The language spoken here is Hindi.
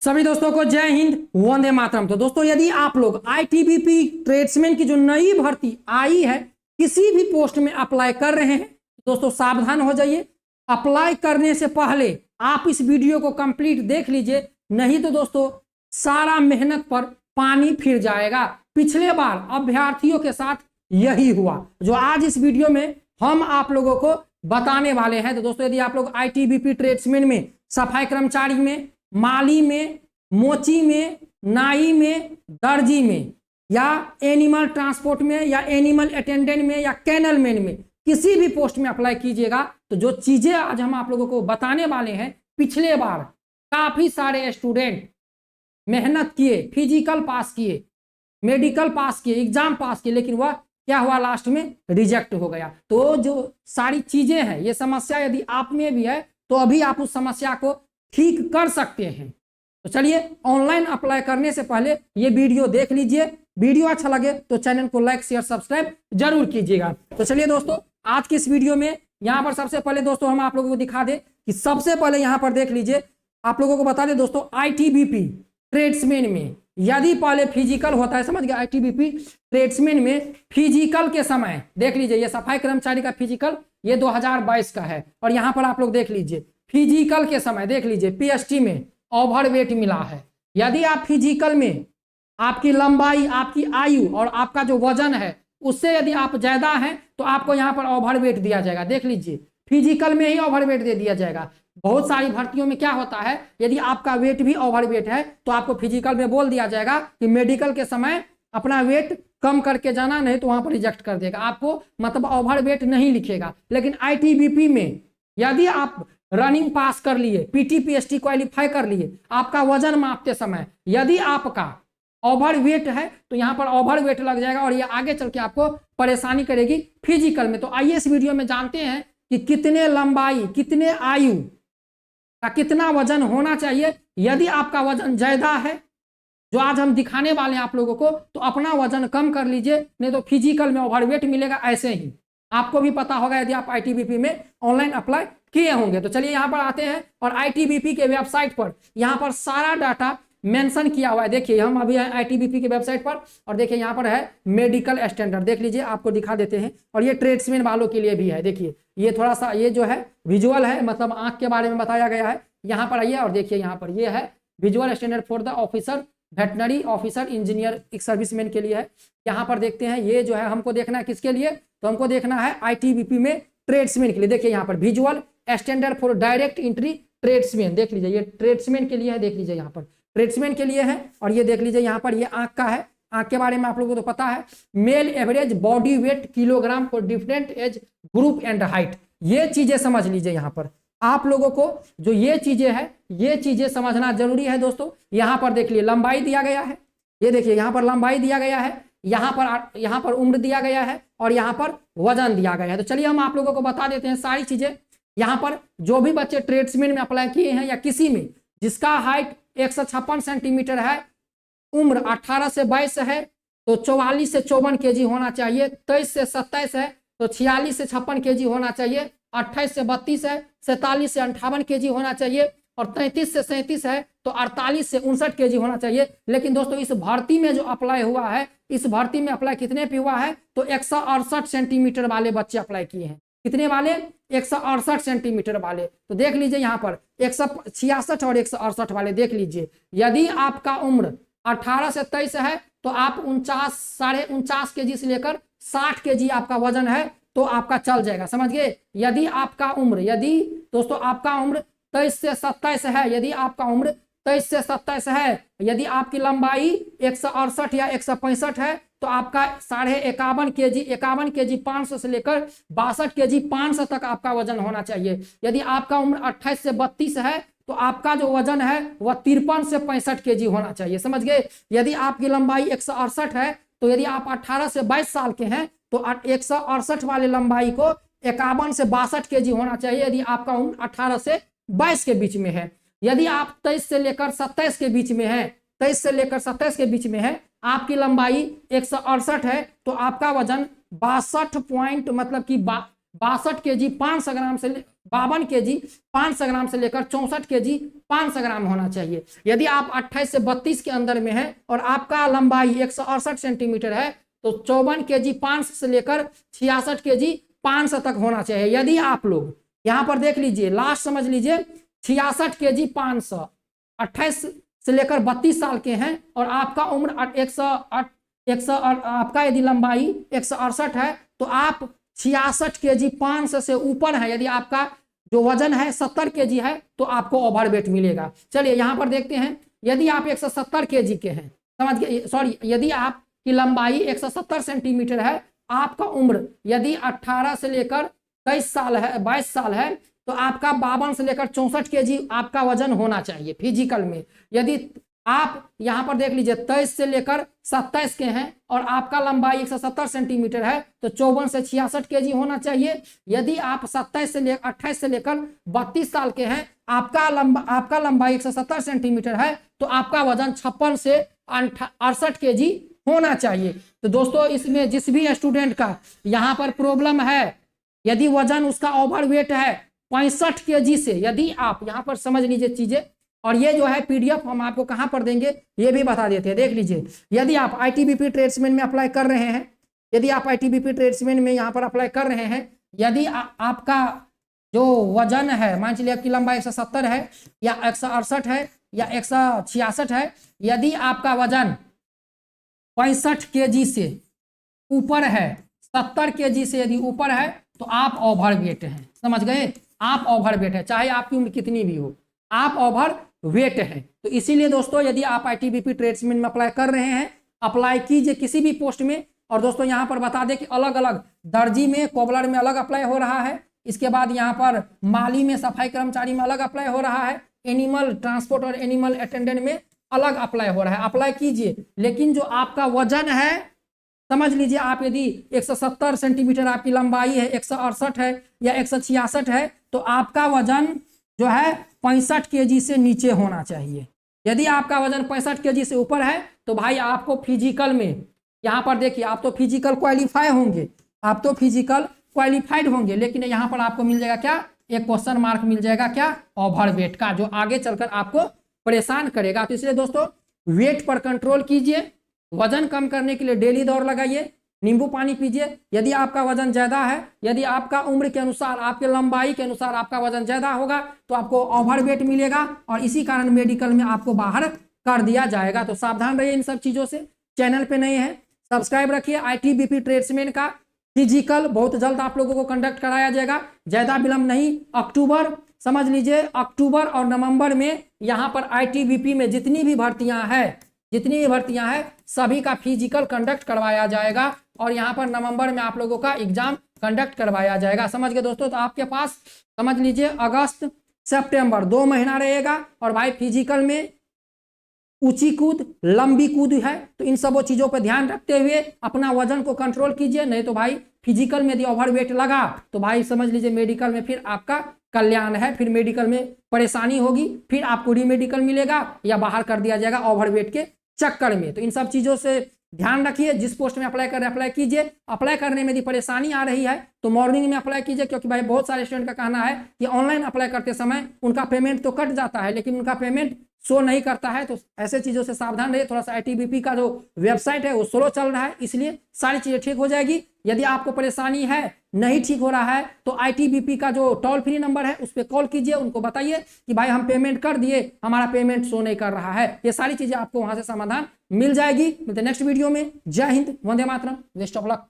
सभी दोस्तों को जय हिंद, वंदे मातरम। तो दोस्तों, यदि आप लोग आईटीबीपी ट्रेड्समैन की जो नई भर्ती आई है किसी भी पोस्ट में अप्लाई कर रहे हैं, दोस्तों सावधान हो जाइए। अप्लाई करने से पहले आप इस वीडियो को कंप्लीट देख लीजिए, नहीं तो दोस्तों सारा मेहनत पर पानी फिर जाएगा। पिछले बार अभ्यर्थियों के साथ यही हुआ जो आज इस वीडियो में हम आप लोगों को बताने वाले हैं। तो दोस्तों, यदि आप लोग आईटीबीपी ट्रेड्समैन में, सफाई कर्मचारी में, माली में, मोची में, नाई में, दर्जी में, या एनिमल ट्रांसपोर्ट में, या एनिमल अटेंडेंट में, या कैनल मैन में, किसी भी पोस्ट में अप्लाई कीजिएगा तो जो चीजें आज हम आप लोगों को बताने वाले हैं, पिछले बार काफी सारे स्टूडेंट मेहनत किए, फिजिकल पास किए, मेडिकल पास किए, एग्जाम पास किए, लेकिन वह क्या हुआ, लास्ट में रिजेक्ट हो गया। तो जो सारी चीजें हैं, ये समस्या यदि आप में भी है तो अभी आप उस समस्या को ठीक कर सकते हैं। तो चलिए, ऑनलाइन अप्लाई करने से पहले ये वीडियो देख लीजिए। वीडियो अच्छा लगे तो चैनल को लाइक शेयर सब्सक्राइब जरूर कीजिएगा। तो चलिए दोस्तों, आज की इस वीडियो में यहाँ पर सबसे पहले दोस्तों हम आप लोगों को दिखा दें कि सबसे पहले यहाँ पर देख लीजिए, आप लोगों को बता दें दोस्तों, आईटीबीपी ट्रेड्समैन में यदि पहले फिजिकल होता है, समझ गए, आईटीबीपी ट्रेड्समैन में फिजिकल के समय देख लीजिए, ये सफाई कर्मचारी का फिजिकल ये 2022 का है, और यहाँ पर आप लोग देख लीजिए फिजिकल के समय देख लीजिए पीएसटी में ओवरवेट मिला है। यदि आप फिजिकल में आपकी लंबाई, आपकी आयु और आपका जो वजन है उससे यदि आप ज्यादा हैं तो आपको यहाँ पर ओवरवेट दिया जाएगा। देख लीजिए, फिजिकल में ही ओवरवेट दे दिया जाएगा। बहुत सारी भर्तियों में क्या होता है, यदि आपका वेट भी ओवरवेट है तो आपको फिजिकल में बोल दिया जाएगा कि मेडिकल के समय अपना वेट कम करके जाना, नहीं तो वहां पर रिजेक्ट कर देगा आपको, मतलब ओवरवेट नहीं लिखेगा। लेकिन आईटीबीपी में यदि आप रनिंग पास कर लिए, पीटी पीएसटी क्वालिफाई कर लिए, आपका वजन मापते समय यदि आपका ओवरवेट है तो यहाँ पर ओवरवेट लग जाएगा और ये आगे चल के आपको परेशानी करेगी फिजिकल में। तो आइए इस वीडियो में जानते हैं कि कितने लंबाई, कितने आयु का कितना वजन होना चाहिए। यदि आपका वजन ज्यादा है, जो आज हम दिखाने वाले हैं आप लोगों को, तो अपना वजन कम कर लीजिए, नहीं तो फिजिकल में ओवरवेट मिलेगा। ऐसे ही आपको भी पता होगा यदि आप आईटीबीपी में ऑनलाइन अप्लाई किए होंगे। तो चलिए यहाँ पर आते हैं और आईटीबीपी के वेबसाइट पर यहाँ पर सारा डाटा मेंशन किया हुआ है। देखिए, हम अभी हैं आईटीबीपी के वेबसाइट पर और देखिए यहाँ पर है मेडिकल स्टैंडर्ड, देख लीजिए, आपको दिखा देते हैं। और ये ट्रेड्समैन वालों के लिए भी है। देखिए, ये थोड़ा सा ये जो है विजुअल है, मतलब आंख के बारे में बताया गया है। यहाँ पर आइए और देखिए, यहाँ पर ये है visual standard for the officer, veterinary officer, engineer, एक सर्विसमैन के लिए है। यहाँ पर देखते हैं, ये जो है हमको देखना है किसके लिए, तो हमको देखना है आईटीबीपी में ट्रेड्समैन के लिए। देखिए यहाँ पर visual standard for direct entry tradesman, देख लीजिए, ये ट्रेड्समैन के लिए है। देख लीजिए यहाँ पर ट्रेड्समैन के लिए है। और ये देख लीजिए यहाँ पर ये आंख का है। आंख के बारे में आप लोगों को तो पता है, male average body weight kilogram for different age group and height. ये चीजें समझ लीजिए। यहाँ पर आप लोगों को जो ये चीजें है, ये चीजें समझना जरूरी है दोस्तों। यहाँ पर देख लिए लंबाई दिया गया है, ये देखिए यहाँ पर लंबाई दिया गया है, यहाँ पर उम्र दिया गया है और यहाँ पर वजन दिया गया है। तो चलिए हम आप लोगों को बता देते हैं सारी चीजें। यहाँ पर जो भी बच्चे ट्रेड्समैन में अप्लाई किए हैं या किसी में जिसका हाइट 156 सेंटीमीटर है, उम्र 18 से 22 है तो 44 से 54 केजी होना चाहिए, 23 से 27 है तो 46 से 56 केजी होना चाहिए, 28 से 32 है 47 से 58 केजी होना चाहिए, और 33 से 37 है तो 48 से 59 केजी होना चाहिए। लेकिन दोस्तों, इस भर्ती में जो अप्लाई हुआ है, इस भर्ती में अप्लाई कितने पे हुआ है, तो 168 सेंटीमीटर वाले बच्चे अप्लाई किए हैं। कितने वाले, 168 सेंटीमीटर वाले। तो देख लीजिए यहाँ पर 166 और 168 वाले देख लीजिए। यदि आपका उम्र 18 से 23 है तो आप 49 केजी से लेकर 60 केजी आपका वजन है तो आपका चल जाएगा, समझ गए। यदि आपका उम्र, यदि दोस्तों आपका उम्र 23 से 27 है, यदि आपका उम्र 23 से 27 है, यदि आपकी लंबाई 168 या 165 है तो आपका 51.5 केजी, 51 केजी 500 से लेकर 62 केजी 500 तक आपका वजन होना चाहिए। यदि आपका उम्र 28 से 32 है तो आपका जो वजन है वह 53 से 65 केजी होना चाहिए, समझ गए। यदि आपकी लंबाई 168 है तो यदि आप 18 से 22 साल के हैं तो 168 वाले लंबाई को 51 से 62 केजी होना चाहिए, यदि आपका उम्र 18 से 22 के बीच में है। यदि आप 23 से लेकर 27 के बीच में है, 23 से लेकर 27 के बीच में है, आपकी लंबाई 168 है तो आपका वजन 62 पॉइंट, मतलब कि 62 kg 500 ग्राम से 52 kg 500 ग्राम से लेकर 64 kg 500 ग्राम होना चाहिए। यदि आप 28 से 32 के अंदर में है और आपका लंबाई 168 सेंटीमीटर है तो 54 kg 500 से लेकर 66 kg 500 तक होना चाहिए। यदि आप लोग यहाँ पर देख लीजिए, लास्ट समझ लीजिए, 66 kg 500, 28 से लेकर 32 साल के हैं और आपका उम्र 100 आपका यदि लंबाई 168 है तो आप 66 kg 500 से ऊपर है, यदि आपका जो वजन है 70 kg है तो आपको ओवरवेट मिलेगा। चलिए यहाँ पर देखते हैं, यदि आप 170 kg के हैं, समझ गए, सॉरी, यदि आपकी लंबाई 170 सेंटीमीटर है, आपका उम्र यदि 18 से लेकर 23 साल है, 22 साल है, तो आपका 52 से लेकर 64 kg आपका वजन होना चाहिए फिजिकल में। यदि आप यहाँ पर देख लीजिए 23 से लेकर 27 के हैं और आपका लंबाई 170 सेंटीमीटर है तो 54 से 66 kg होना चाहिए। यदि आप 28 से लेकर 32 साल के हैं, आपका लंबाई 170 सेंटीमीटर है तो आपका वजन 56 से 68 kg होना चाहिए। तो दोस्तों इसमें जिस भी स्टूडेंट का यहाँ पर प्रॉब्लम है, यदि वजन उसका ओवरवेट है 65 kg से, यदि आप यहाँ पर समझ लीजिए चीजें, और ये जो है पीडीएफ हम आपको कहां पर देंगे ये भी बता देते हैं। देख लीजिए, यदि आप आईटीबीपी ट्रेड्समैन में अप्लाई कर रहे हैं, यदि आप आईटीबीपी ट्रेड्समैन में यहाँ पर अप्लाई कर रहे हैं, यदि आपका जो वजन है, मान चलिए आपकी लंबाई 170 है या 168 है या 166 है, यदि आपका वजन 65 kg से ऊपर है, 70 kg से यदि ऊपर है तो आप ओवरवेट हैं। समझ गए, आप ओवरवेट है, चाहे आपकी उम्र कितनी भी हो, आप ओवरवेट है। तो इसीलिए दोस्तों यदि आप आईटीबीपी ट्रेड्समैन में अप्लाई कर रहे हैं, अप्लाई कीजिए किसी भी पोस्ट में। और दोस्तों यहाँ पर बता दें कि अलग अलग दर्जी में, कोबलर में अलग अप्लाई हो रहा है, इसके बाद यहाँ पर माली में, सफाई कर्मचारी में अलग अप्लाई हो रहा है, एनिमल ट्रांसपोर्ट और एनिमल अटेंडेंट में अलग अप्लाई हो रहा है। अप्लाई कीजिए, लेकिन जो आपका वजन है, समझ लीजिए आप यदि 170 सेंटीमीटर आपकी लंबाई है, 168 है या 166 है, तो आपका वजन जो है 65 kg से नीचे होना चाहिए। यदि आपका वजन 65 kg से ऊपर है तो भाई आपको फिजिकल में, यहाँ पर देखिए, आप तो फिजिकल क्वालिफाई होंगे, आप तो फिजिकल क्वालिफाइड होंगे, लेकिन यहाँ पर आपको मिल जाएगा क्या, एक क्वेश्चन मार्क मिल जाएगा, क्या, ओवरवेट का, जो आगे चलकर आपको परेशान करेगा। तो इसलिए दोस्तों वेट पर कंट्रोल कीजिए, वजन कम करने के लिए डेली दौड़ लगाइए, नींबू पानी पीजिए। यदि आपका वजन ज्यादा है, यदि आपका उम्र के अनुसार, आपके लंबाई के अनुसार आपका वजन ज्यादा होगा तो आपको ओवरवेट मिलेगा और इसी कारण मेडिकल में आपको बाहर कर दिया जाएगा। तो सावधान रहिए इन सब चीजों से। चैनल पे नए हैं सब्सक्राइब रखिए। आईटीबीपी ट्रेड्समैन का फिजिकल बहुत जल्द आप लोगों को कंडक्ट कराया जाएगा, ज्यादा विलंब नहीं। अक्टूबर, समझ लीजिए अक्टूबर और नवंबर में यहाँ पर आईटीबीपी में जितनी भी भर्तियां हैं सभी का फिजिकल कंडक्ट करवाया जाएगा और यहाँ पर नवंबर में आप लोगों का एग्जाम कंडक्ट करवाया जाएगा। समझ गए दोस्तों। तो आपके पास समझ लीजिए अगस्त सितंबर 2 महीना रहेगा। और भाई फिजिकल में ऊंची कूद, लंबी कूद है, तो इन सब चीजों पर ध्यान रखते हुए अपना वजन को कंट्रोल कीजिए। नहीं तो भाई फिजिकल में यदि ओवरवेट लगा तो भाई समझ लीजिए मेडिकल में फिर आपका कल्याण है, फिर मेडिकल में परेशानी होगी, फिर आपको रीमेडिकल मिलेगा या बाहर कर दिया जाएगा ओवरवेट के चक्कर में। तो इन सब चीजों से ध्यान रखिए। जिस पोस्ट में अप्लाई कर रहे हैं अप्लाई कीजिए। अप्लाई करने में यदि परेशानी आ रही है तो मॉर्निंग में अप्लाई कीजिए, क्योंकि भाई बहुत सारे स्टूडेंट का कहना है कि ऑनलाइन अप्लाई करते समय उनका पेमेंट तो कट जाता है लेकिन उनका पेमेंट शो नहीं करता है। तो ऐसे चीजों से सावधान रहिए। थोड़ा सा आईटीबीपी का जो वेबसाइट है वो स्लो चल रहा है, इसलिए सारी चीजें ठीक हो जाएगी। यदि आपको परेशानी है, नहीं ठीक हो रहा है, तो आईटीबीपी का जो टोल फ्री नंबर है उस पर कॉल कीजिए, उनको बताइए कि भाई हम पेमेंट कर दिए, हमारा पेमेंट शो नहीं कर रहा है। ये सारी चीजें आपको वहां से समाधान मिल जाएगी। मिलते नेक्स्ट वीडियो में। जय Hind, Vande Mataram, best of luck.